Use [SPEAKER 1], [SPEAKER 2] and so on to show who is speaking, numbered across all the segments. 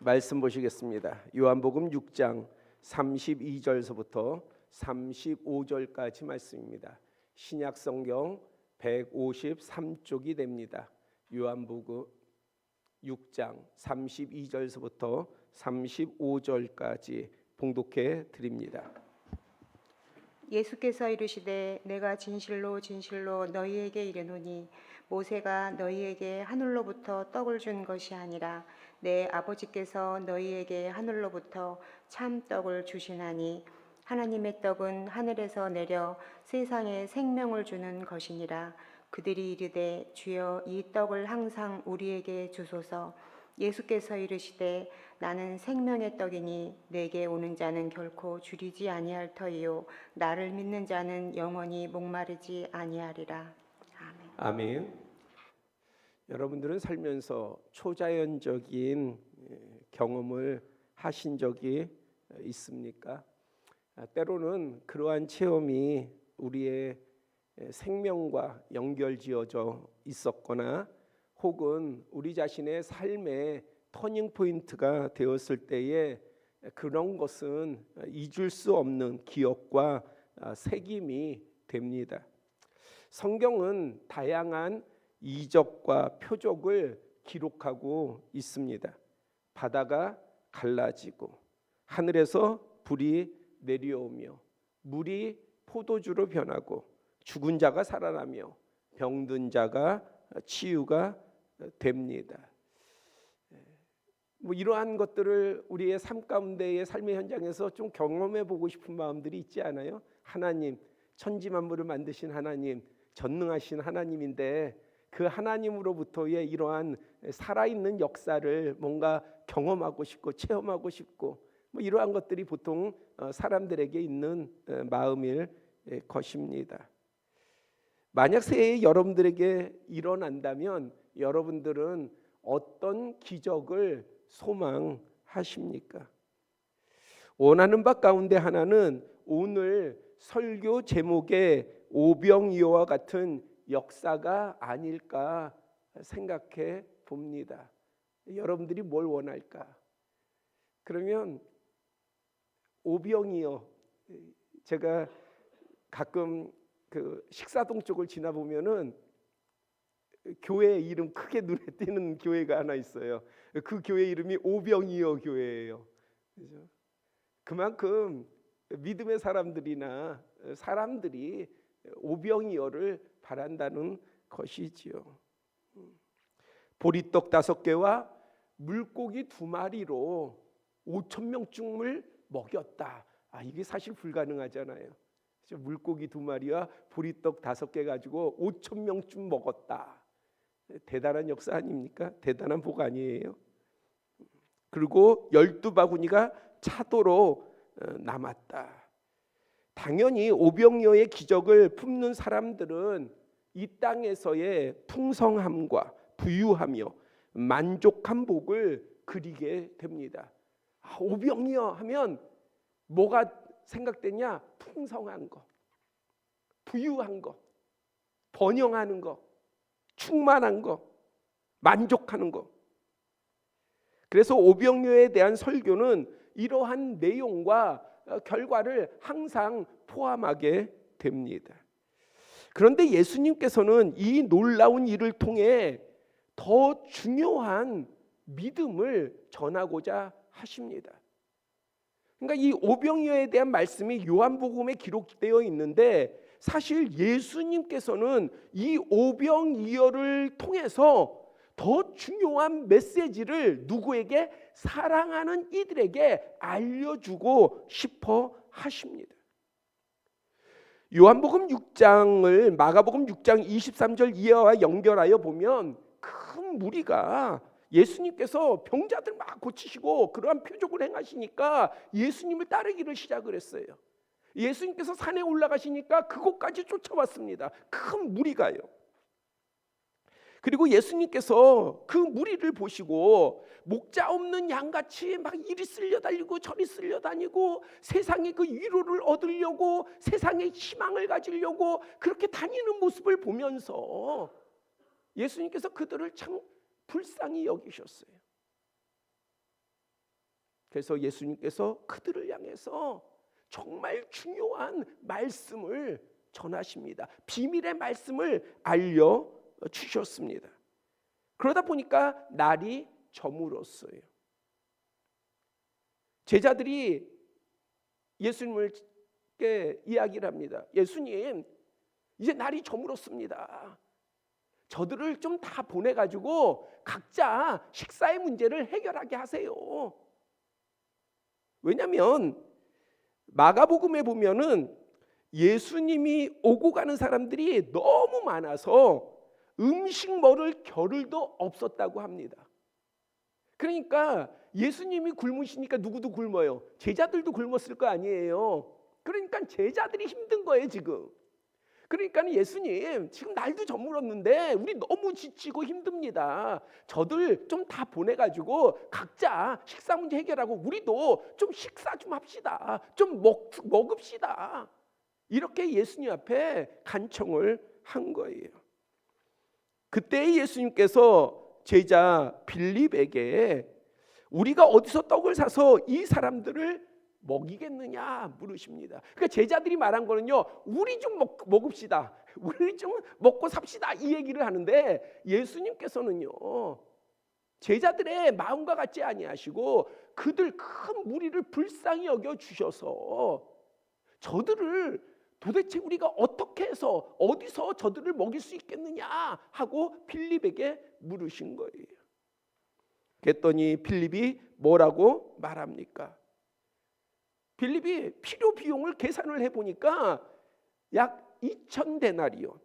[SPEAKER 1] 말씀 보시겠습니다. 요한복음 6장 32절서부터 35절까지 말씀입니다. 신약 성경 153쪽이 됩니다. 요한복음 6장 32절서부터 35절까지 봉독해 드립니다.
[SPEAKER 2] 예수께서 이르시되 내가 진실로 진실로 너희에게 이르노니 모세가 너희에게 하늘로부터 떡을 준 것이 아니라 내 아버지께서 너희에게 하늘로부터 참 떡을 주시나니 하나님의 떡은 하늘에서 내려 세상에 생명을 주는 것이니라. 그들이 이르되 주여 이 떡을 항상 우리에게 주소서. 예수께서 이르시되 나는 생명의 떡이니 내게 오는 자는 결코 줄이지 아니할 터이요 나를 믿는 자는 영원히 목마르지 아니하리라. 아멘.
[SPEAKER 1] 아멘. 여러분들은 살면서 초자연적인 경험을 하신 적이 있습니까? 때로는 그러한 체험이 우리의 생명과 연결지어져 있었거나 혹은 우리 자신의 삶의 터닝 포인트가 되었을 때에 그런 것은 잊을 수 없는 기억과 새김이 됩니다. 성경은 다양한 이적과 표적을 기록하고 있습니다. 바다가 갈라지고 하늘에서 불이 내려오며 물이 포도주로 변하고 죽은 자가 살아나며 병든 자가 치유가 됩니다. 이러한 것들을 우리의 삶 가운데의 삶의 현장에서 좀 경험해 보고 싶은 마음들이 있지 않아요? 하나님, 천지만물을 만드신 하나님, 전능하신 하나님인데 그 하나님으로부터의 이러한 살아있는 역사를 뭔가 경험하고 싶고 체험하고 싶고 이러한 것들이 보통 사람들에게 있는 마음일 것입니다. 만약 새해 여러분들에게 일어난다면 여러분들은 어떤 기적을 소망하십니까? 원하는 바 가운데 하나는 오늘 설교 제목의 오병이어와 같은 역사가 아닐까 생각해 봅니다. 여러분들이 뭘 원할까? 그러면 오병이어, 제가 가끔 그 식사동 쪽을 지나 보면은 교회 이름 크게 눈에 띄는 교회가 하나 있어요. 그 교회 이름이 오병이어 교회예요. 그죠? 그만큼 믿음의 사람들이나 사람들이 오병이어를 바란다는 것이지요. 보리떡 5개와 물고기 2마리로 5,000명쯤을 먹였다. 이게 사실 불가능하잖아요. 물고기 2마리와 보리떡 5개 가지고 5,000명쯤 먹었다. 대단한 역사 아닙니까? 대단한 복 아니에요? 그리고 12바구니가 차도로 남았다. 당연히 오병이어의 기적을 품는 사람들은 이 땅에서의 풍성함과 부유하며 만족한 복을 그리게 됩니다. 오병이어 하면 뭐가 생각되냐? 풍성한 거, 부유한 거, 번영하는 거, 충만한 거, 만족하는 거. 그래서 오병이어에 대한 설교는 이러한 내용과 결과를 항상 포함하게 됩니다. 그런데 예수님께서는 이 놀라운 일을 통해 더 중요한 믿음을 전하고자 하십니다. 그러니까 이 오병이어에 대한 말씀이 요한복음에 기록되어 있는데 사실 예수님께서는 이 오병이어를 통해서 더 중요한 메시지를 누구에게? 사랑하는 이들에게 알려주고 싶어 하십니다. 요한복음 6장을 마가복음 6장 23절 이하와 연결하여 보면 큰 무리가 예수님께서 병자들 막 고치시고 그러한 표적을 행하시니까 예수님을 따르기를 시작을 했어요. 예수님께서 산에 올라가시니까 그곳까지 쫓아왔습니다. 큰 무리가요. 그리고 예수님께서 그 무리를 보시고 목자 없는 양같이 막 이리 쓸려다니고 저리 쓸려다니고 세상의 그 위로를 얻으려고 세상의 희망을 가지려고 그렇게 다니는 모습을 보면서 예수님께서 그들을 참 불쌍히 여기셨어요. 그래서 예수님께서 그들을 향해서 정말 중요한 말씀을 전하십니다. 비밀의 말씀을 알려주셨습니다. 그러다 보니까 날이 저물었어요. 제자들이 예수님께 이야기를 합니다. 예수님, 이제 날이 저물었습니다. 저들을 좀 다 보내가지고 각자 식사의 문제를 해결하게 하세요. 왜냐하면 마가복음에 보면은 예수님이 오고 가는 사람들이 너무 많아서 음식 먹을 겨를도 없었다고 합니다. 그러니까 예수님이 굶으시니까 누구도 굶어요. 제자들도 굶었을 거 아니에요. 그러니까 제자들이 힘든 거예요 지금. 그러니까 예수님, 지금 날도 저물었는데 우리 너무 지치고 힘듭니다. 저들 좀 다 보내가지고 각자 식사 문제 해결하고 우리도 좀 식사 좀 합시다. 좀 먹읍시다. 이렇게 예수님 앞에 간청을 한 거예요. 그때 예수님께서 제자 빌립에게 우리가 어디서 떡을 사서 이 사람들을 먹이겠느냐 물으십니다. 그러니까 제자들이 말한 거는요, 우리 좀 먹읍시다, 우리 좀 먹고 삽시다, 이 얘기를 하는데 예수님께서는요 제자들의 마음과 같지 아니하시고 그들 큰 무리를 불쌍히 여겨 주셔서 저들을 도대체 우리가 어떻게 해서 어디서 저들을 먹일 수 있겠느냐 하고 빌립에게 물으신 거예요. 그랬더니 빌립이 뭐라고 말합니까? 빌립이 필요 비용을 계산을 해보니까 약 2,000데나리온,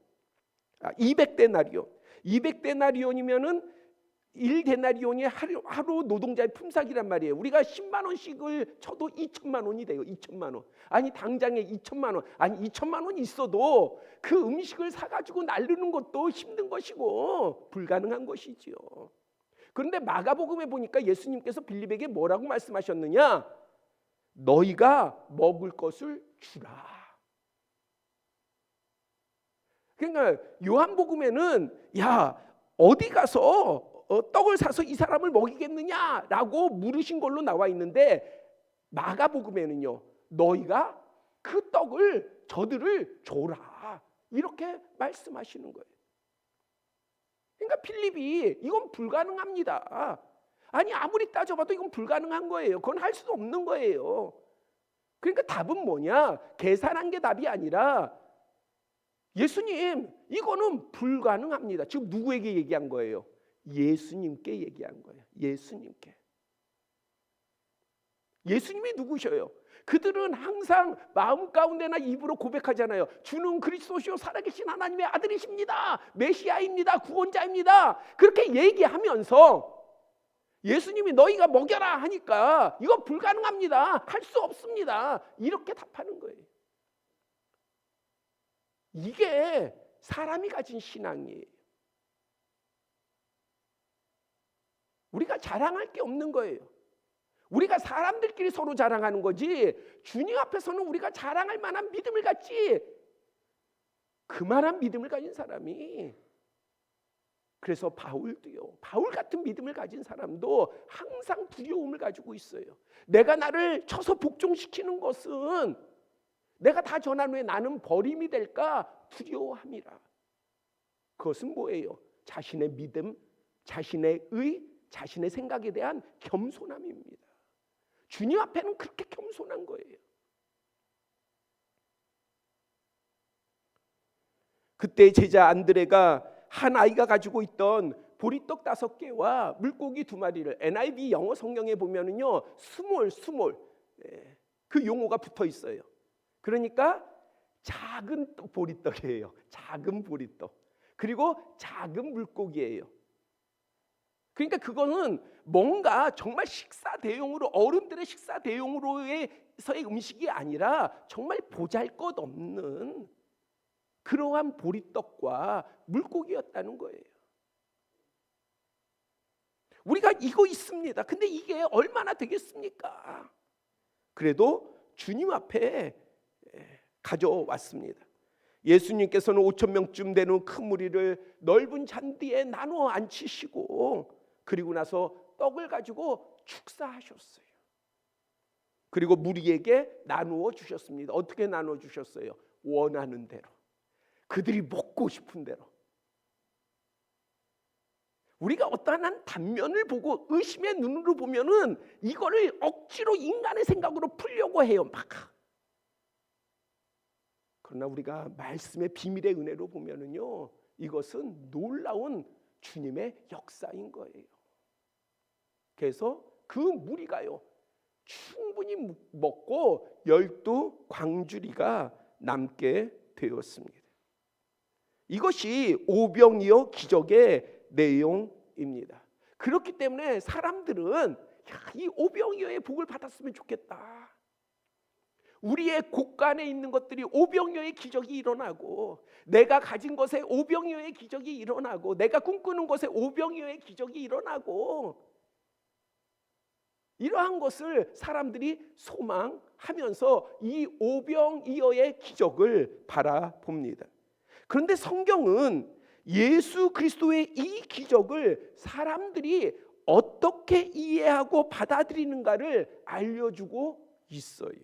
[SPEAKER 1] 200데나리온, 200데나리온이면은 1데나리온이 하루 노동자의 품삯이란 말이에요. 우리가 10만 원씩을 쳐도 2천만 원이 돼요. 2천만 원. 아니 당장에 2천만 원, 아니 2천만 원이 있어도 그 음식을 사가지고 나르는 것도 힘든 것이고 불가능한 것이지요. 그런데 마가복음에 보니까 예수님께서 빌립에게 뭐라고 말씀하셨느냐? 너희가 먹을 것을 주라. 그러니까 요한복음에는 야 어디 가서 떡을 사서 이 사람을 먹이겠느냐라고 물으신 걸로 나와 있는데 마가복음에는요 너희가 그 떡을 저들을 줘라 이렇게 말씀하시는 거예요. 그러니까 빌립이 이건 불가능합니다. 아니 아무리 따져봐도 이건 불가능한 거예요. 그건 할 수도 없는 거예요. 그러니까 답은 뭐냐? 계산한 게 답이 아니라 예수님 이거는 불가능합니다. 지금 누구에게 얘기한 거예요? 예수님께 얘기한 거예요. 예수님께. 예수님이 누구셔요? 그들은 항상 마음 가운데나 입으로 고백하잖아요. 주는 그리스도시요 살아계신 하나님의 아들이십니다. 메시아입니다. 구원자입니다. 그렇게 얘기하면서 예수님이 너희가 먹여라 하니까 이거 불가능합니다. 할 수 없습니다. 이렇게 답하는 거예요. 이게 사람이 가진 신앙이에요. 우리가 자랑할 게 없는 거예요. 우리가 사람들끼리 서로 자랑하는 거지 주님 앞에서는 우리가 자랑할 만한 믿음을 갖지 그만한 믿음을 가진 사람이 그래서 바울도요. 바울 같은 믿음을 가진 사람도 항상 두려움을 가지고 있어요. 내가 나를 쳐서 복종시키는 것은 내가 다 전한 후에 나는 버림이 될까 두려워함이라. 그것은 뭐예요? 자신의 믿음, 자신의 의, 자신의 생각에 대한 겸손함입니다. 주님 앞에는 그렇게 겸손한 거예요. 그때 제자 안드레가 한 아이가 가지고 있던 보리떡 5개와 물고기 2마리를 NIV 영어 성경에 보면은요 스몰 그 용어가 붙어 있어요. 그러니까 작은 보리떡이에요. 작은 보리떡. 그리고 작은 물고기예요. 그러니까 그거는 뭔가 정말 식사 대용으로 어른들의 식사 대용으로서의 음식이 아니라 정말 보잘것없는 그러한 보리떡과 물고기였다는 거예요. 우리가 이거 있습니다. 근데 이게 얼마나 되겠습니까? 그래도 주님 앞에 가져왔습니다. 예수님께서는 5,000명쯤 되는 큰 무리를 넓은 잔디에 나눠 앉히시고 그리고 나서 떡을 가지고 축사하셨어요. 그리고 무리에게 나누어 주셨습니다. 어떻게 나누어 주셨어요? 원하는 대로, 그들이 먹고 싶은 대로. 우리가 어떠한 한 단면을 보고 의심의 눈으로 보면은 이거를 억지로 인간의 생각으로 풀려고 해요. 막. 그러나 우리가 말씀의 비밀의 은혜로 보면은요, 이것은 놀라운 주님의 역사인 거예요. 그래서 그 무리가요, 충분히 먹고 12광주리가 남게 되었습니다. 이것이 오병이어 기적의 내용입니다. 그렇기 때문에 사람들은 이 오병이어의 복을 받았으면 좋겠다. 우리의 곳간에 있는 것들이 오병이어의 기적이 일어나고, 내가 가진 것에 오병이어의 기적이 일어나고, 내가 꿈꾸는 것에 오병이어의 기적이 일어나고, 이러한 것을 사람들이 소망하면서 이 오병이어의 기적을 바라봅니다. 그런데 성경은 예수 그리스도의 이 기적을 사람들이 어떻게 이해하고 받아들이는가를 알려주고 있어요.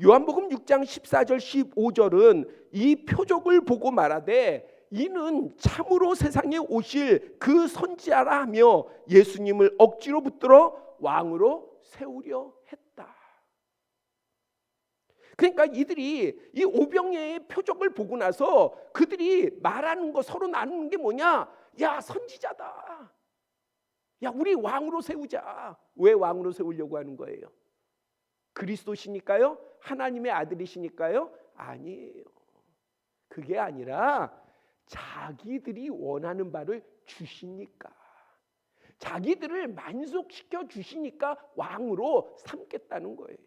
[SPEAKER 1] 요한복음 6장 14절 15절은 이 표적을 보고 말하되 이는 참으로 세상에 오실 그 선지자라 하며 예수님을 억지로 붙들어 왕으로 세우려 했다. 그러니까 이들이 이 오병이어의 표적을 보고 나서 그들이 말하는 거, 서로 나누는 게 뭐냐? 야, 선지자다. 야, 우리 왕으로 세우자. 왜 왕으로 세우려고 하는 거예요? 그리스도시니까요? 하나님의 아들이시니까요? 아니에요. 그게 아니라 자기들이 원하는 바를 주시니까, 자기들을 만족시켜 주시니까 왕으로 삼겠다는 거예요.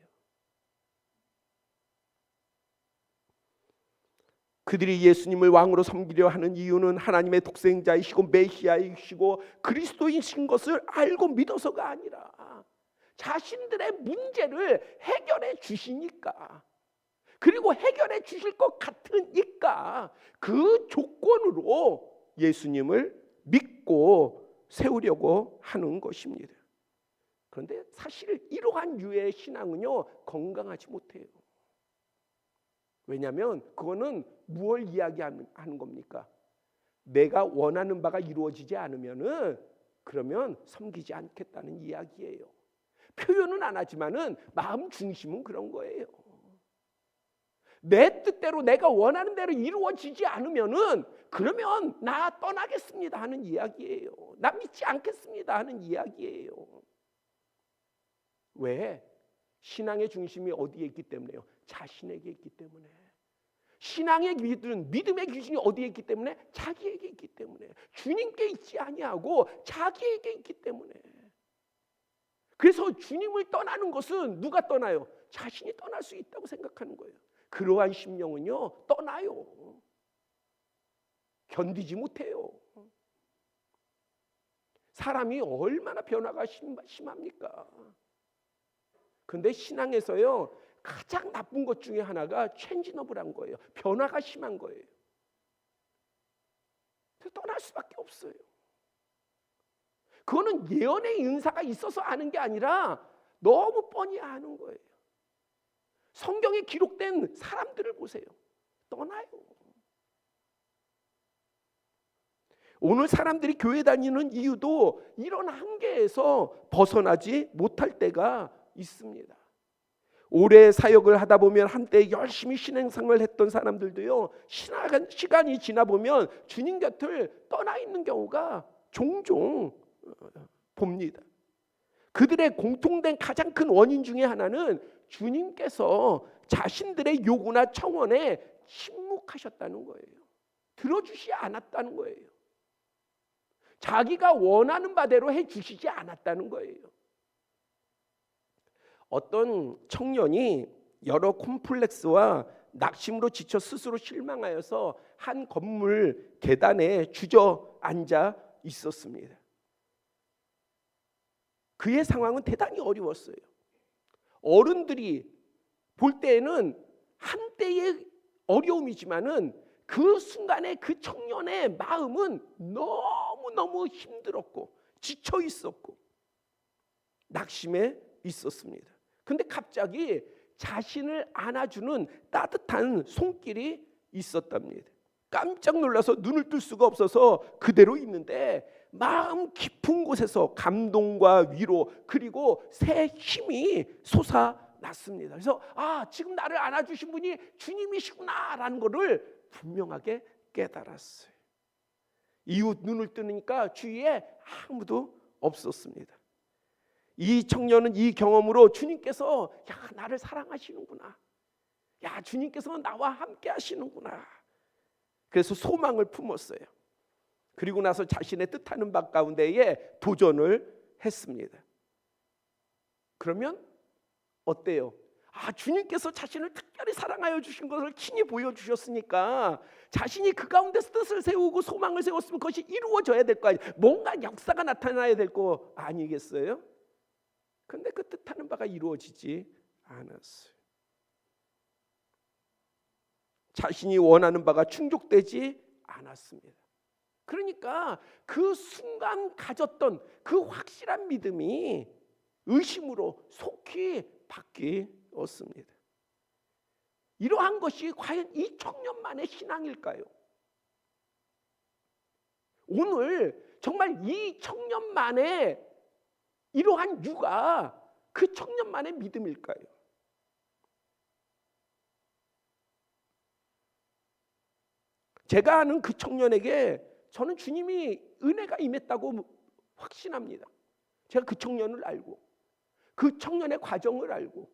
[SPEAKER 1] 그들이 예수님을 왕으로 섬기려 하는 이유는 하나님의 독생자이시고 메시아이시고 그리스도이신 것을 알고 믿어서가 아니라 자신들의 문제를 해결해 주시니까, 그리고 해결해 주실 것 같으니까 그 조건으로 예수님을 믿고 세우려고 하는 것입니다. 그런데 사실 이러한 유의 신앙은요, 건강하지 못해요. 왜냐하면 그거는 무엇을 이야기하는 겁니까? 내가 원하는 바가 이루어지지 않으면은 그러면 섬기지 않겠다는 이야기예요. 표현은 안 하지만은 마음 중심은 그런 거예요. 내 뜻대로 내가 원하는 대로 이루어지지 않으면은 그러면 나 떠나겠습니다 하는 이야기예요. 나 믿지 않겠습니다 하는 이야기예요. 왜? 신앙의 중심이 어디에 있기 때문에요? 자신에게 있기 때문에. 신앙의 믿음의 기준이 어디에 있기 때문에? 자기에게 있기 때문에. 주님께 있지 아니하고 자기에게 있기 때문에. 그래서 주님을 떠나는 것은 누가 떠나요? 자신이 떠날 수 있다고 생각하는 거예요. 그러한 심령은요, 떠나요. 견디지 못해요. 사람이 얼마나 변화가 심합니까? 그런데 신앙에서요, 가장 나쁜 것 중에 하나가 체인지너블한 거예요. 변화가 심한 거예요. 그래서 떠날 수밖에 없어요. 그거는 예언의 은사가 있어서 아는 게 아니라 너무 뻔히 아는 거예요. 성경에 기록된 사람들을 보세요. 떠나요. 오늘 사람들이 교회 다니는 이유도 이런 한계에서 벗어나지 못할 때가 있습니다. 오래 사역을 하다 보면 한때 열심히 신앙생활을 했던 사람들도요, 시간이 지나 보면 주님 곁을 떠나 있는 경우가 종종 봅니다. 그들의 공통된 가장 큰 원인 중에 하나는 주님께서 자신들의 요구나 청원에 침묵하셨다는 거예요. 들어주시 않았다는 거예요. 자기가 원하는 바대로 해주시지 않았다는 거예요. 어떤 청년이 여러 콤플렉스와 낙심으로 지쳐 스스로 실망하여서 한 건물 계단에 주저앉아 있었습니다. 그의 상황은 대단히 어려웠어요. 어른들이 볼 때에는 한때의 어려움이지만은 그 순간에 그 청년의 마음은 너무너무 힘들었고 지쳐 있었고 낙심해 있었습니다. 근데 갑자기 자신을 안아주는 따뜻한 손길이 있었답니다. 깜짝 놀라서 눈을 뜰 수가 없어서 그대로 있는데 마음 깊은 곳에서 감동과 위로 그리고 새 힘이 솟아났습니다. 그래서 지금 나를 안아주신 분이 주님이시구나라는 것을 분명하게 깨달았어요. 이후 눈을 뜨니까 주위에 아무도 없었습니다. 이 청년은 이 경험으로 주님께서 나를 사랑하시는구나, 주님께서 나와 함께 하시는구나, 그래서 소망을 품었어요. 그리고 나서 자신의 뜻하는 바 가운데에 도전을 했습니다. 그러면 어때요? 주님께서 자신을 특별히 사랑하여 주신 것을 친히 보여주셨으니까 자신이 그 가운데서 뜻을 세우고 소망을 세웠으면 그것이 이루어져야 될 거 아니에요. 뭔가 역사가 나타나야 될 거 아니겠어요? 근데 그 뜻하는 바가 이루어지지 않았어요. 자신이 원하는 바가 충족되지 않았습니다. 그러니까 그 순간 가졌던 그 확실한 믿음이 의심으로 속히 바뀌었습니다. 이러한 것이 과연 이 청년만의 신앙일까요? 오늘 정말 이 청년만의 이러한 유가 그 청년만의 믿음일까요? 제가 아는 그 청년에게 저는 주님이 은혜가 임했다고 확신합니다. 제가 그 청년을 알고 그 청년의 과정을 알고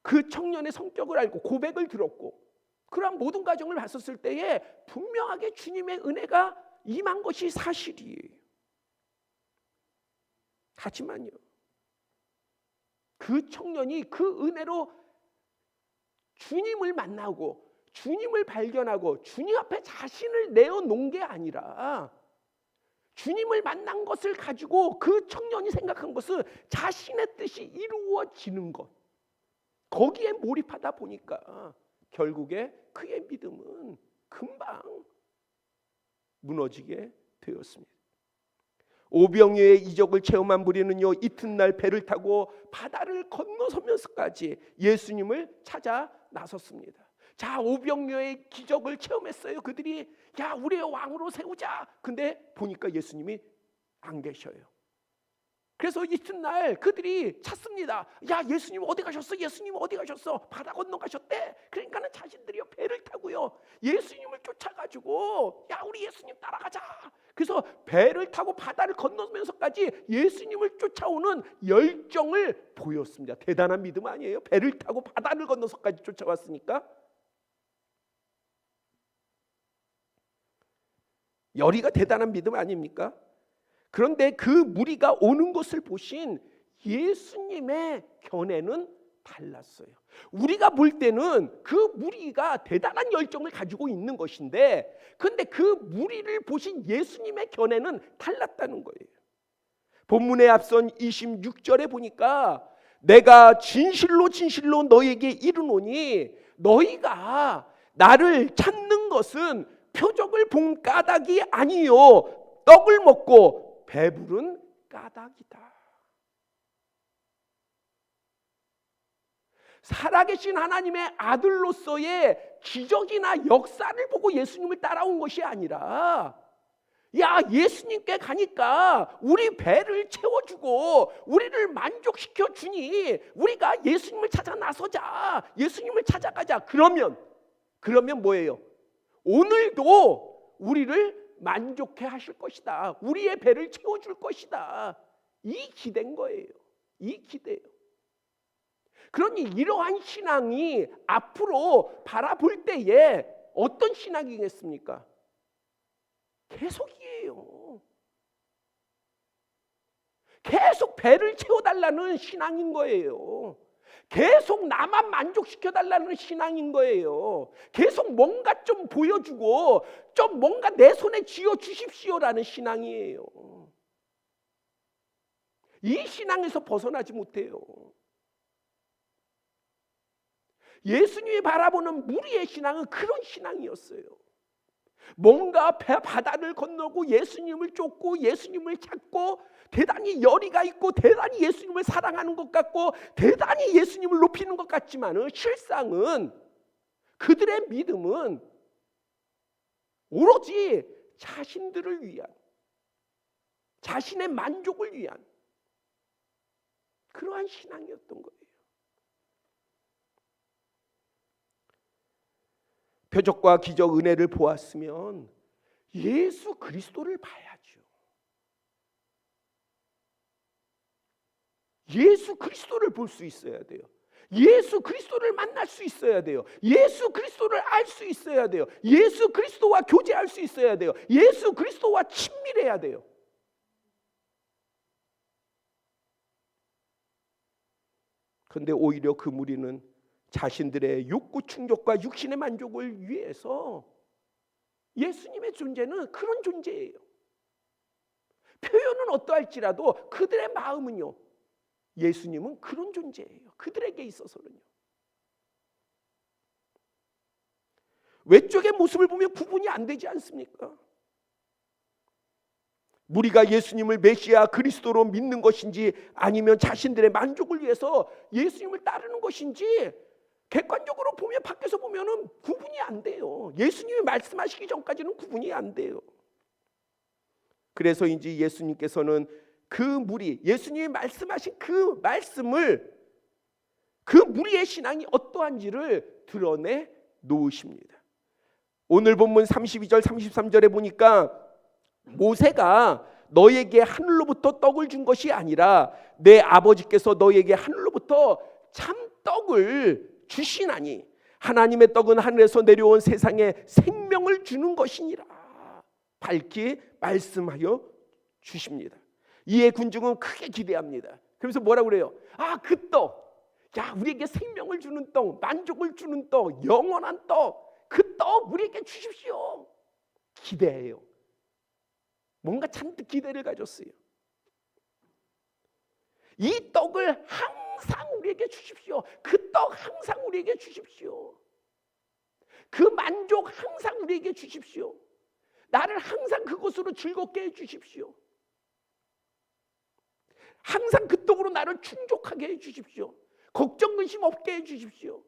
[SPEAKER 1] 그 청년의 성격을 알고 고백을 들었고 그러한 모든 과정을 봤었을 때에 분명하게 주님의 은혜가 임한 것이 사실이에요. 하지만요, 그 청년이 그 은혜로 주님을 만나고 주님을 발견하고 주님 앞에 자신을 내어놓은 게 아니라 주님을 만난 것을 가지고 그 청년이 생각한 것은 자신의 뜻이 이루어지는 것, 거기에 몰입하다 보니까 결국에 그의 믿음은 금방 무너지게 되었습니다. 오병이어의 이적을 체험한 무리는요, 이튿날 배를 타고 바다를 건너서면서까지 예수님을 찾아 나섰습니다. 자, 오병이어의 기적을 체험했어요. 그들이 우리의 왕으로 세우자. 근데 보니까 예수님이 안 계셔요. 그래서 이튿날 그들이 찾습니다. 예수님 어디 가셨어? 예수님 어디 가셨어? 바다 건너가셨대. 그러니까는 자신들이 배를 타고요, 예수님을 쫓아가지고 우리 예수님 따라가자. 그래서 배를 타고 바다를 건너면서까지 예수님을 쫓아오는 열정을 보였습니다. 대단한 믿음 아니에요? 배를 타고 바다를 건너서까지 쫓아왔으니까. 열의가 대단한 믿음 아닙니까? 그런데 그 무리가 오는 것을 보신 예수님의 견해는 달랐어요. 우리가 볼 때는 그 무리가 대단한 열정을 가지고 있는 것인데, 근데 그 무리를 보신 예수님의 견해는 달랐다는 거예요. 본문에 앞선 26절에 보니까 내가 진실로 진실로 너희에게 이르노니 너희가 나를 찾는 것은 표적을 본 까닭이 아니요 떡을 먹고 배부른 까닭이다. 살아계신 하나님의 아들로서의 기적이나 역사를 보고 예수님을 따라온 것이 아니라 예수님께 가니까 우리 배를 채워주고 우리를 만족시켜 주니 우리가 예수님을 찾아 나서자, 예수님을 찾아가자. 그러면 뭐예요? 오늘도 우리를 만족해 하실 것이다. 우리의 배를 채워줄 것이다. 이 기대인 거예요. 이 기대예요. 그러니 이러한 신앙이 앞으로 바라볼 때에 어떤 신앙이겠습니까? 계속이에요. 계속 배를 채워달라는 신앙인 거예요. 계속 나만 만족시켜달라는 신앙인 거예요. 계속 뭔가 좀 보여주고 좀 뭔가 내 손에 쥐어주십시오라는 신앙이에요. 이 신앙에서 벗어나지 못해요. 예수님이 바라보는 무리의 신앙은 그런 신앙이었어요. 뭔가 바다를 건너고 예수님을 쫓고 예수님을 찾고 대단히 열의가 있고 대단히 예수님을 사랑하는 것 같고 대단히 예수님을 높이는 것 같지만은 실상은 그들의 믿음은 오로지 자신들을 위한, 자신의 만족을 위한 그러한 신앙이었던 거예요. 표적과 기적, 은혜를 보았으면 예수 그리스도를 봐야죠. 예수 그리스도를 볼 수 있어야 돼요. 예수 그리스도를 만날 수 있어야 돼요. 예수 그리스도를 알 수 있어야 돼요. 예수 그리스도와 교제할 수 있어야 돼요. 예수 그리스도와 친밀해야 돼요. 그런데 오히려 그 무리는 자신들의 욕구 충족과 육신의 만족을 위해서 예수님의 존재는 그런 존재예요. 표현은 어떠할지라도 그들의 마음은요, 예수님은 그런 존재예요. 그들에게 있어서는요. 외적의 모습을 보면 구분이 안 되지 않습니까? 무리가 예수님을 메시아 그리스도로 믿는 것인지 아니면 자신들의 만족을 위해서 예수님을 따르는 것인지 객관적으로 보면, 밖에서 보면은 구분이 안 돼요. 예수님이 말씀하시기 전까지는 구분이 안 돼요. 그래서인지 예수님께서는 그 무리, 예수님이 말씀하신 그 말씀을, 그 무리의 신앙이 어떠한지를 드러내 놓으십니다. 오늘 본문 32절 33절에 보니까 모세가 너에게 하늘로부터 떡을 준 것이 아니라 내 아버지께서 너에게 하늘로부터 참떡을 주시나니 하나님의 떡은 하늘에서 내려온 세상에 생명을 주는 것이니라 밝히 말씀하여 주십니다. 이에 군중은 크게 기대합니다. 그래서 뭐라고 그래요? 아, 그 떡, 야, 우리에게 생명을 주는 떡, 만족을 주는 떡, 영원한 떡, 그 떡 우리에게 주십시오. 기대해요. 뭔가 잔뜩 기대를 가졌어요. 이 떡을 항상 우리에게 주십시오. 그 떡 항상 우리에게 주십시오. 그 만족 항상 우리에게 주십시오. 나를 항상 그것으로 즐겁게 해주십시오. 항상 그 떡으로 나를 충족하게 해주십시오. 걱정 근심 없게 해주십시오.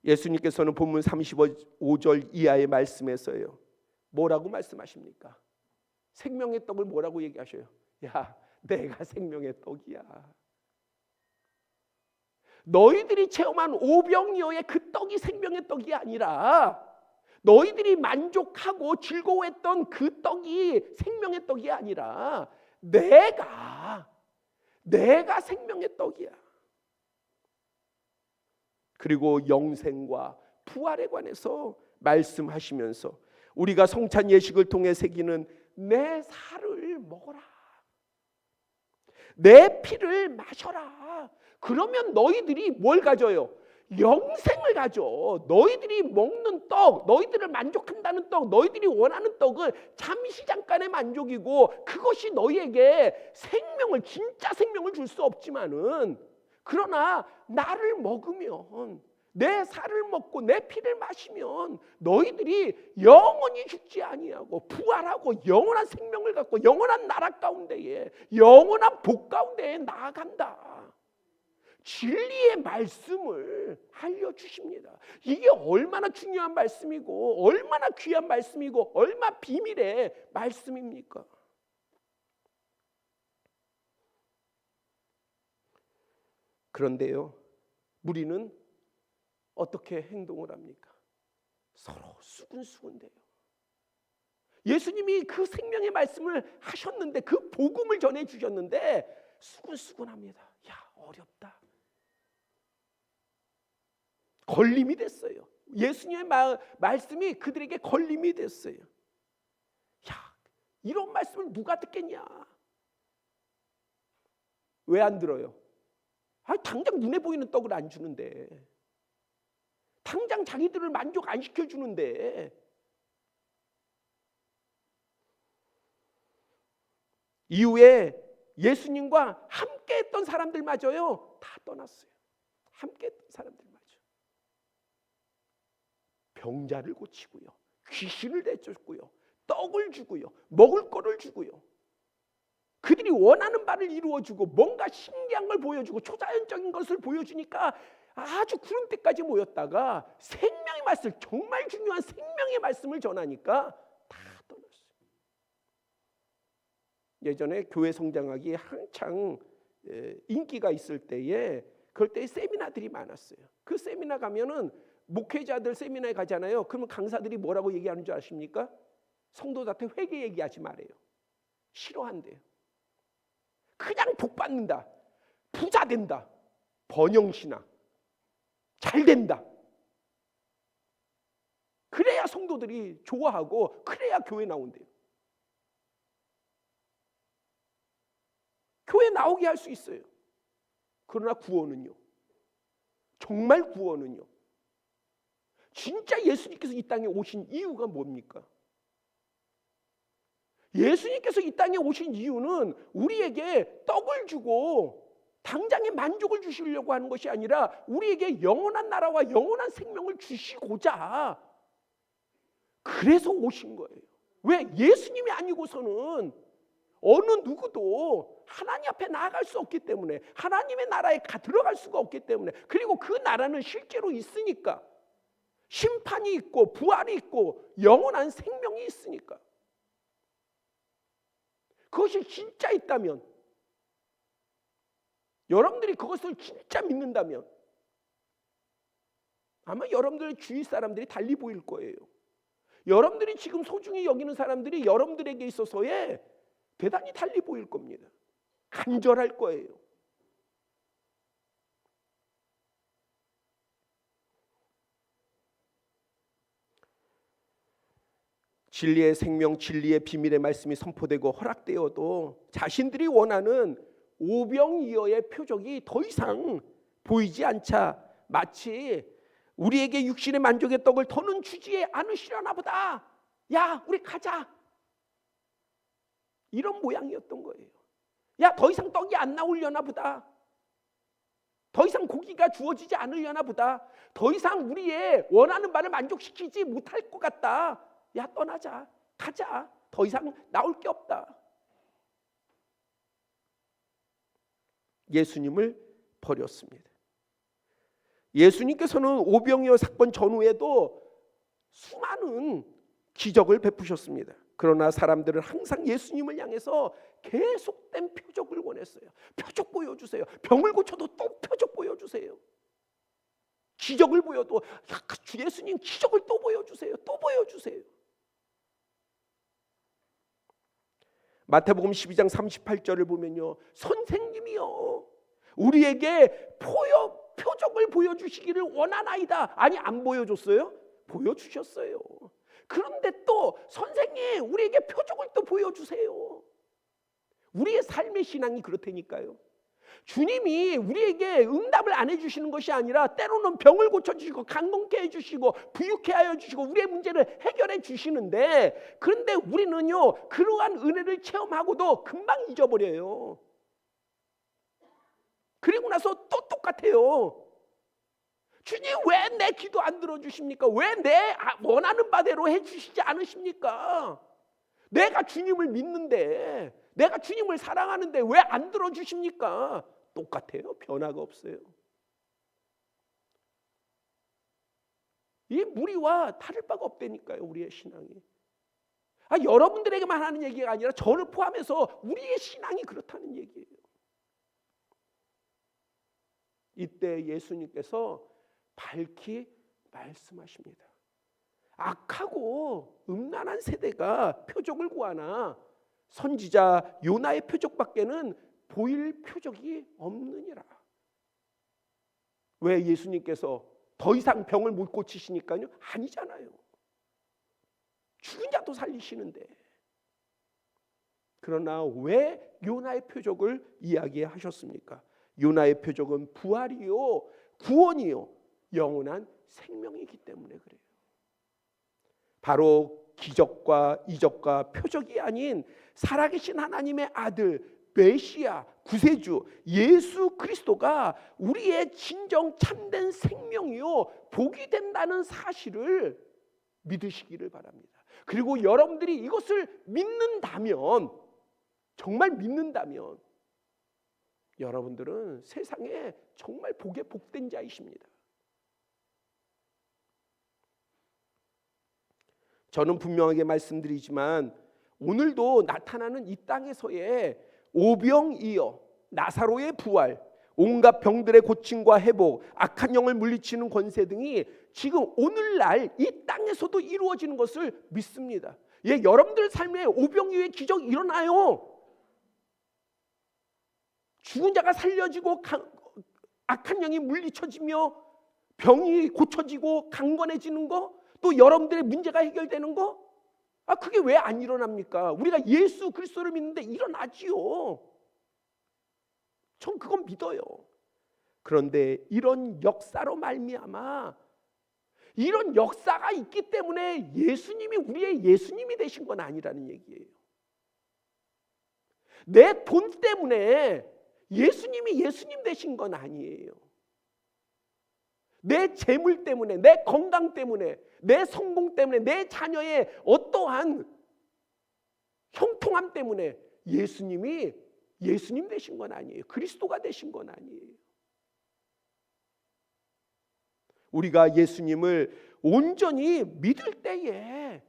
[SPEAKER 1] 예수님께서는 본문 35절 이하의 말씀에서요, 뭐라고 말씀하십니까? 생명의 떡을 뭐라고 얘기하셔요? 야, 내가 생명의 떡이야. 너희들이 체험한 오병이어의 그 떡이 생명의 떡이 아니라 너희들이 만족하고 즐거워했던 그 떡이 생명의 떡이 아니라 내가 생명의 떡이야. 그리고 영생과 부활에 관해서 말씀하시면서 우리가 성찬 예식을 통해 새기는 내 살을 먹어라, 내 피를 마셔라. 그러면 너희들이 뭘 가져요? 영생을 가져. 너희들이 먹는 떡, 너희들을 만족한다는 떡, 너희들이 원하는 떡은 잠시 잠깐의 만족이고 그것이 너희에게 생명을, 진짜 생명을 줄 수 없지만은, 그러나 나를 먹으면, 내 살을 먹고 내 피를 마시면 너희들이 영원히 죽지 아니하고 부활하고 영원한 생명을 갖고 영원한 나라 가운데에, 영원한 복 가운데에 나아간다. 진리의 말씀을 알려주십니다. 이게 얼마나 중요한 말씀이고 얼마나 귀한 말씀이고 얼마나 비밀의 말씀입니까? 그런데요, 무리는 어떻게 행동을 합니까? 서로 수군수군대요. 예수님이 그 생명의 말씀을 하셨는데, 그 복음을 전해주셨는데 수군수군합니다. 야, 어렵다. 걸림이 됐어요. 예수님의 말씀이 그들에게 걸림이 됐어요. 야, 이런 말씀을 누가 듣겠냐? 왜 안 들어요? 아, 당장 눈에 보이는 떡을 안 주는데, 당장 자기들을 만족 안 시켜주는데. 이후에 예수님과 함께했던 사람들마저요 다 떠났어요. 함께했던 사람들마저. 병자를 고치고요, 귀신을 내쫓고요, 떡을 주고요, 먹을 거를 주고요, 그들이 원하는 바를 이루어주고 뭔가 신기한 걸 보여주고 초자연적인 것을 보여주니까 아주 구름 때까지 모였다가 생명의 말씀, 정말 중요한 생명의 말씀을 전하니까 다 떠났어요. 예전에 교회 성장하기 한창 인기가 있을 때에 그럴 때 세미나들이 많았어요. 그 세미나 가면은 목회자들 세미나에 가잖아요. 그러면 강사들이 뭐라고 얘기하는 줄 아십니까? 성도들한테 회개 얘기하지 말아요. 싫어한대요. 그냥 복 받는다, 부자 된다, 번영신앙, 잘 된다. 그래야 성도들이 좋아하고 그래야 교회 나온대요. 교회 나오게 할 수 있어요. 그러나 구원은요, 정말 구원은요, 진짜 예수님께서 이 땅에 오신 이유가 뭡니까? 예수님께서 이 땅에 오신 이유는 우리에게 떡을 주고 당장의 만족을 주시려고 하는 것이 아니라 우리에게 영원한 나라와 영원한 생명을 주시고자 그래서 오신 거예요. 왜? 예수님이 아니고서는 어느 누구도 하나님 앞에 나아갈 수 없기 때문에, 하나님의 나라에 들어갈 수가 없기 때문에, 그리고 그 나라는 실제로 있으니까, 심판이 있고 부활이 있고 영원한 생명이 있으니까, 그것이 진짜 있다면, 여러분들이 그것을 진짜 믿는다면 아마 여러분들의 주위 사람들이 달리 보일 거예요. 여러분들이 지금 소중히 여기는 사람들이 여러분들에게 있어서의 대단히 달리 보일 겁니다. 간절할 거예요. 진리의 생명, 진리의 비밀의 말씀이 선포되고 허락되어도 자신들이 원하는 오병이어의 표적이 더 이상 보이지 않자 마치 우리에게 육신의 만족의 떡을 더는 주지 않으시려나 보다, 야 우리 가자, 이런 모양이었던 거예요. 야 더 이상 떡이 안 나오려나 보다, 더 이상 고기가 주어지지 않으려나 보다, 더 이상 우리의 원하는 바를 만족시키지 못할 것 같다, 야 떠나자, 가자, 더 이상 나올 게 없다. 예수님을 버렸습니다. 예수님께서는 오병이어 사건 전후에도 수많은 기적을 베푸셨습니다. 그러나 사람들은 항상 예수님을 향해서 계속된 표적을 원했어요. 표적 보여주세요. 병을 고쳐도 또 표적 보여주세요. 기적을 보여도 주 예수님 기적을 또 보여주세요. 또 보여주세요. 마태복음 12장 38절을 보면요, 선생님이요 우리에게 표적을 보여주시기를 원하나이다. 아니 안 보여줬어요? 보여주셨어요. 그런데 또 선생님 우리에게 표적을 또 보여주세요. 우리의 삶의 신앙이 그렇다니까요. 주님이 우리에게 응답을 안 해주시는 것이 아니라 때로는 병을 고쳐주시고 강건케 해주시고 부유케 하여 주시고 우리의 문제를 해결해 주시는데, 그런데 우리는요 그러한 은혜를 체험하고도 금방 잊어버려요. 그리고 나서 또 똑같아요. 주님 왜 내 기도 안 들어주십니까? 왜 내 원하는 바대로 해주시지 않으십니까? 내가 주님을 믿는데, 내가 주님을 사랑하는데 왜 안 들어주십니까? 똑같아요. 변화가 없어요. 이 무리와 다를 바가 없다니까요. 우리의 신앙이. 여러분들에게만 하는 얘기가 아니라 저를 포함해서 우리의 신앙이 그렇다는 얘기예요. 이때 예수님께서 밝히 말씀하십니다. 악하고 음란한 세대가 표적을 구하나 선지자 요나의 표적밖에는 보일 표적이 없느니라. 왜 예수님께서 더 이상 병을 못 고치시니까요? 아니잖아요. 죽은 자도 살리시는데. 그러나 왜 요나의 표적을 이야기하셨습니까? 요나의 표적은 부활이요, 구원이요, 영원한 생명이기 때문에 그래요. 바로 기적과 이적과 표적이 아닌 살아계신 하나님의 아들 메시아 구세주 예수 그리스도가 우리의 진정 참된 생명이요 복이 된다는 사실을 믿으시기를 바랍니다. 그리고 여러분들이 이것을 믿는다면, 정말 믿는다면 여러분들은 세상에 정말 복에 복된 자이십니다. 저는 분명하게 말씀드리지만 오늘도 나타나는 이 땅에서의 오병이어, 나사로의 부활, 온갖 병들의 고침과 회복, 악한 영을 물리치는 권세 등이 지금 오늘날 이 땅에서도 이루어지는 것을 믿습니다. 예, 여러분들 삶에 오병이어의 기적이 일어나요. 죽은 자가 살려지고 악한 영이 물리쳐지며 병이 고쳐지고 강건해지는 거, 또 여러분들의 문제가 해결되는 거, 그게 왜 안 일어납니까? 우리가 예수 그리스도를 믿는데 일어나지요. 전 그건 믿어요. 그런데 이런 역사로 말미암아, 이런 역사가 있기 때문에 예수님이 우리의 예수님이 되신 건 아니라는 얘기예요. 내 돈 때문에 예수님이 예수님 되신 건 아니에요. 내 재물 때문에, 내 건강 때문에, 내 성공 때문에, 내 자녀의 어떠한 형통함 때문에 예수님이 예수님 되신 건 아니에요. 그리스도가 되신 건 아니에요. 우리가 예수님을 온전히 믿을 때에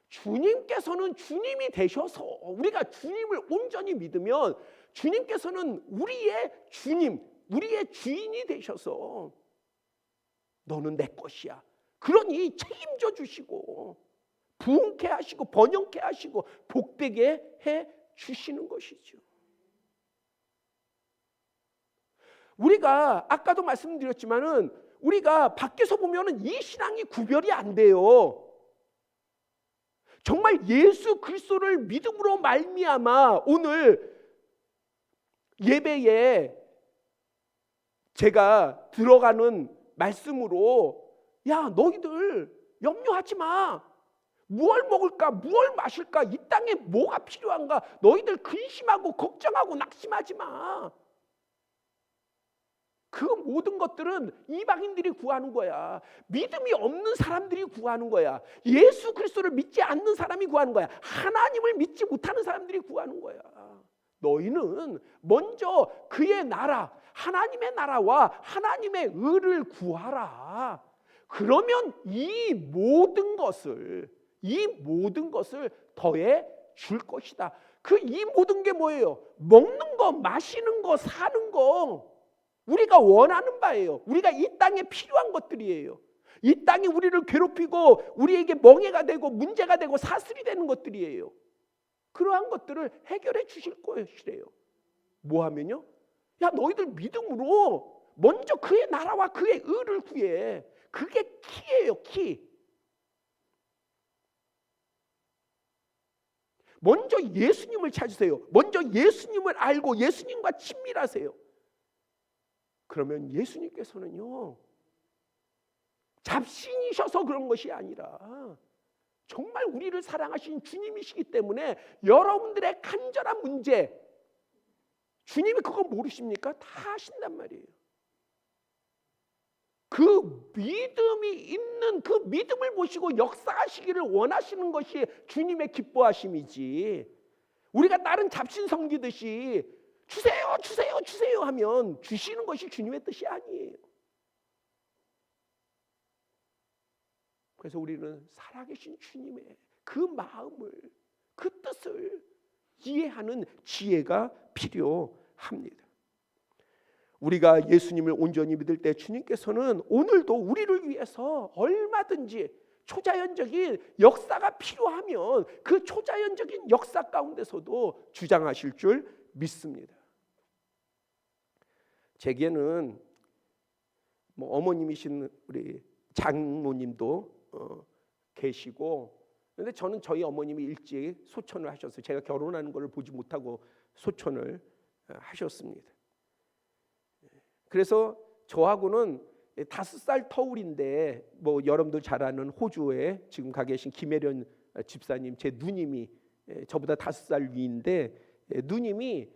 [SPEAKER 1] 주님께서는 주님이 되셔서, 우리가 주님을 온전히 믿으면 주님께서는 우리의 주님, 우리의 주인이 되셔서 너는 내 것이야, 그러니 책임져 주시고 부흥케 하시고 번영케 하시고 복되게 해 주시는 것이죠. 우리가 아까도 말씀드렸지만은 우리가 밖에서 보면은 이 신앙이 구별이 안 돼요. 정말 예수 그리스도를 믿음으로 말미암아 오늘 예배에 제가 들어가는 말씀으로, 야, 너희들 염려하지 마. 무얼 먹을까, 무얼 마실까, 이 땅에 뭐가 필요한가, 너희들 근심하고 걱정하고 낙심하지 마. 그 모든 것들은 이방인들이 구하는 거야. 믿음이 없는 사람들이 구하는 거야. 예수 그리스도를 믿지 않는 사람이 구하는 거야. 하나님을 믿지 못하는 사람들이 구하는 거야. 너희는 먼저 그의 나라, 하나님의 나라와 하나님의 의를 구하라. 그러면 이 모든 것을 더해 줄 것이다. 그 이 모든 게 뭐예요? 먹는 거, 마시는 거, 사는 거, 우리가 원하는 바예요. 우리가 이 땅에 필요한 것들이에요. 이 땅이 우리를 괴롭히고 우리에게 멍해가 되고 문제가 되고 사슬이 되는 것들이에요. 그러한 것들을 해결해 주실 것이래요. 뭐 하면요? 야, 너희들 믿음으로 먼저 그의 나라와 그의 의를 구해. 그게 키예요, 키. 먼저 예수님을 찾으세요. 먼저 예수님을 알고 예수님과 친밀하세요. 그러면 예수님께서는요, 잡신이셔서 그런 것이 아니라 정말 우리를 사랑하신 주님이시기 때문에 여러분들의 간절한 문제, 주님이 그거 모르십니까? 다 아신단 말이에요. 그 믿음이 있는 그 믿음을 보시고 역사하시기를 원하시는 것이 주님의 기뻐하심이지, 우리가 다른 잡신 섬기듯이 주세요, 주세요, 주세요 하면 주시는 것이 주님의 뜻이 아니에요. 그래서 우리는 살아계신 주님의 그 마음을, 그 뜻을 이해하는 지혜가 필요합니다. 우리가 예수님을 온전히 믿을 때 주님께서는 오늘도 우리를 위해서 얼마든지 초자연적인 역사가 필요하면 그 초자연적인 역사 가운데서도 주장하실 줄 믿습니다. 제게는 어머님이신 우리 장모님도 계시고, 그런데 저는 저희 어머님이 일찍 소천을 하셔서 제가 결혼하는 것을 보지 못하고 소천을 하셨습니다. 그래서 저하고는 5살 터울인데, 여러분들 잘 아는 호주에 지금 가 계신 김혜련 집사님, 제 누님이 저보다 5살 위인데, 누님이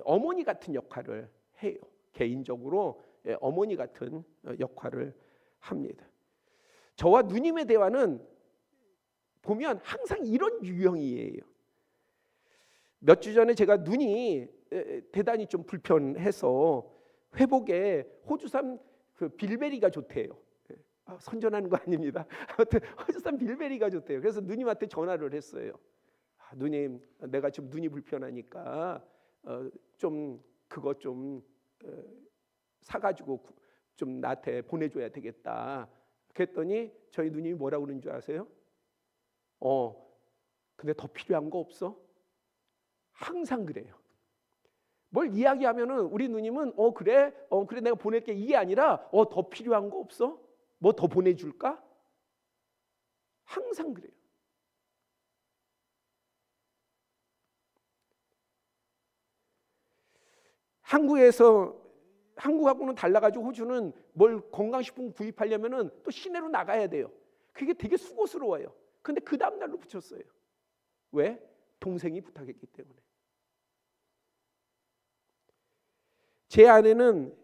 [SPEAKER 1] 어머니 같은 역할을 해요. 개인적으로 어머니 같은 역할을 합니다. 저와 누님의 대화는 보면 항상 이런 유형이에요. 몇 주 전에 제가 눈이 대단히 좀 불편해서 회복에 호주산 그 빌베리가 좋대요. 선전하는 거 아닙니다. 아무튼 호주산 빌베리가 좋대요. 그래서 누님한테 전화를 했어요. 누님, 내가 지금 눈이 불편하니까 좀 그거 좀 사가지고 좀 나한테 보내줘야 되겠다. 그랬더니 저희 누님이 뭐라고 그러는 줄 아세요? 근데 더 필요한 거 없어? 항상 그래요. 뭘 이야기하면은 우리 누님은 그래 내가 보낼게 이게 아니라 더 필요한 거 없어? 뭐 더 보내줄까? 항상 그래요. 한국하고는 달라가지고 호주는 뭘 건강식품 구입하려면은 또 시내로 나가야 돼요. 그게 되게 수고스러워요. 근데 그 다음 날로 붙였어요. 왜? 동생이 부탁했기 때문에. 제 아내는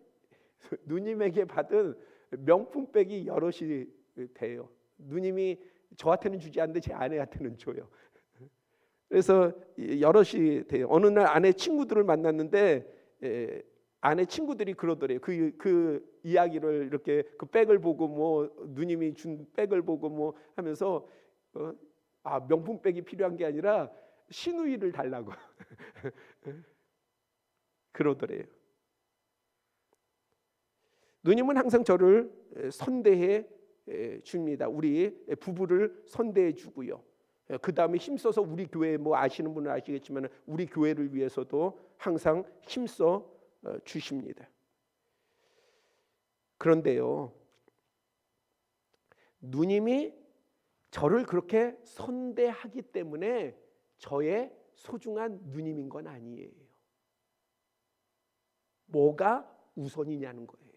[SPEAKER 1] 누님에게 받은 명품백이 여럿이 돼요. 누님이 저한테는 주지 않는데 제 아내한테는 줘요. 그래서 여럿이 돼요. 어느 날 아내 친구들을 만났는데 아내 친구들이 그러더래요. 그 이야기를 이렇게 그 백을 보고 뭐 누님이 준 백을 보고 뭐 하면서 명품백이 필요한 게 아니라 시누이를 달라고 그러더래요. 누님은 항상 저를 선대해 줍니다. 우리 부부를 선대해 주고요. 그 다음에 힘써서 우리 교회 뭐 아시는 분은 아시겠지만 우리 교회를 위해서도 항상 힘써 주십니다. 그런데요, 누님이 저를 그렇게 선대하기 때문에 저의 소중한 누님인 건 아니에요. 뭐가 우선이냐는 거예요.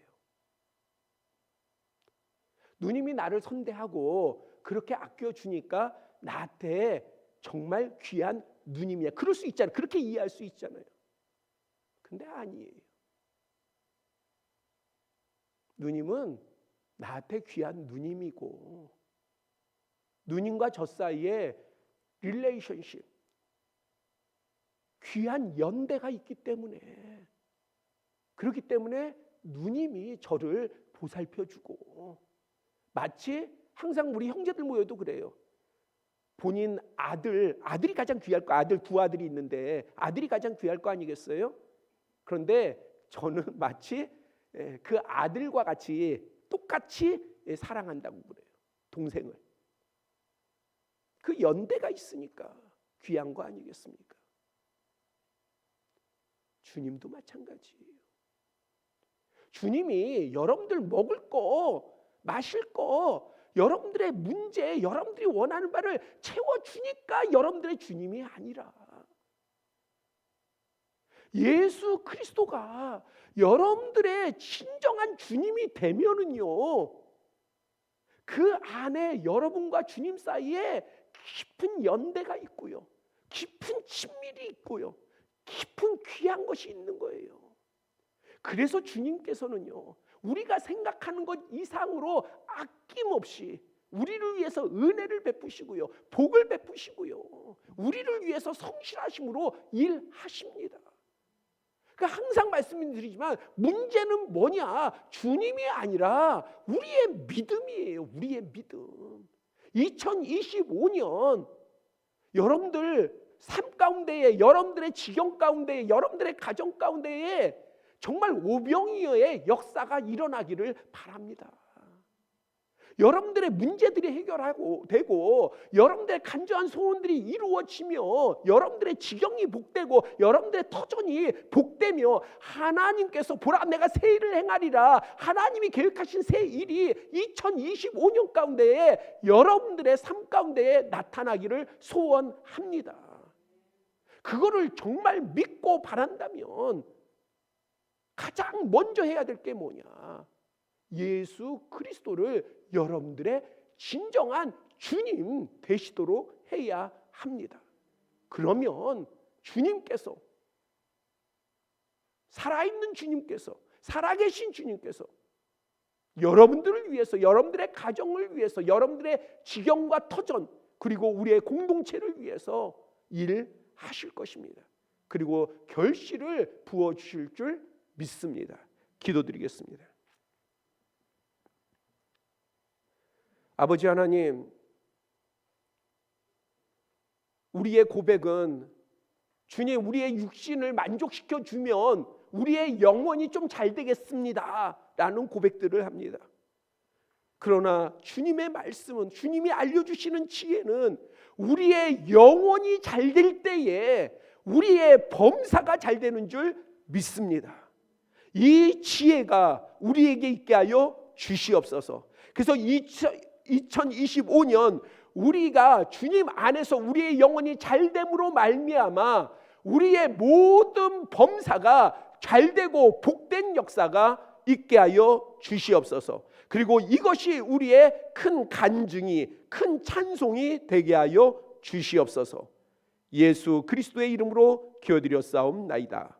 [SPEAKER 1] 누님이 나를 선대하고 그렇게 아껴주니까 나한테 정말 귀한 누님이야. 그럴 수 있잖아요. 그렇게 이해할 수 있잖아요. 근데 아니에요. 누님은 나한테 귀한 누님이고 누님과 저 사이에 릴레이션십, 귀한 연대가 있기 때문에 그렇기 때문에 누님이 저를 보살펴주고 마치 항상 우리 형제들 모여도 그래요. 본인 아들이 가장 귀할 거 아들 두 아들이 있는데 아들이 가장 귀할 거 아니겠어요? 그런데 저는 마치 그 아들과 같이 똑같이 사랑한다고 그래요. 동생을. 그 연대가 있으니까 귀한 거 아니겠습니까? 주님도 마찬가지예요. 주님이 여러분들 먹을 거, 마실 거, 여러분들의 문제, 여러분들이 원하는 바를 채워주니까 여러분들의 주님이 아니라 예수 그리스도가 여러분들의 진정한 주님이 되면은요, 그 안에 여러분과 주님 사이에 깊은 연대가 있고요, 깊은 친밀이 있고요, 깊은 귀한 것이 있는 거예요. 그래서 주님께서는요, 우리가 생각하는 것 이상으로 아낌없이 우리를 위해서 은혜를 베푸시고요, 복을 베푸시고요, 우리를 위해서 성실하심으로 일하십니다. 그러니까 항상 말씀드리지만 문제는 뭐냐? 주님이 아니라 우리의 믿음이에요. 우리의 믿음. 2025년 여러분들 삶 가운데에, 여러분들의 지경 가운데에, 여러분들의 가정 가운데에 정말 오병이어의 역사가 일어나기를 바랍니다. 여러분들의 문제들이 해결하고 되고 여러분들의 간절한 소원들이 이루어지며 여러분들의 지경이 복되고 여러분들의 터전이 복되며 하나님께서 보라 내가 새 일을 행하리라, 하나님이 계획하신 새 일이 2025년 가운데에 여러분들의 삶 가운데에 나타나기를 소원합니다. 그거를 정말 믿고 바란다면 가장 먼저 해야 될 게 뭐냐? 예수 그리스도를 여러분들의 진정한 주님 되시도록 해야 합니다. 그러면 주님께서, 살아있는 주님께서, 살아계신 주님께서 여러분들을 위해서, 여러분들의 가정을 위해서, 여러분들의 지경과 터전, 그리고 우리의 공동체를 위해서 일하실 것입니다. 그리고 결실을 부어주실 줄 믿습니다. 기도드리겠습니다. 아버지 하나님, 우리의 고백은 주님, 우리의 육신을 만족시켜 주면 우리의 영혼이 좀 잘 되겠습니다 라는 고백들을 합니다. 그러나 주님의 말씀은, 주님이 알려주시는 지혜는 우리의 영혼이 잘 될 때에 우리의 범사가 잘 되는 줄 믿습니다. 이 지혜가 우리에게 있게 하여 주시옵소서. 그래서 2025년 우리가 주님 안에서 우리의 영혼이 잘됨으로 말미암아 우리의 모든 범사가 잘되고 복된 역사가 있게 하여 주시옵소서. 그리고 이것이 우리의 큰 간증이, 큰 찬송이 되게 하여 주시옵소서. 예수 그리스도의 이름으로 기도드렸사옵나이다.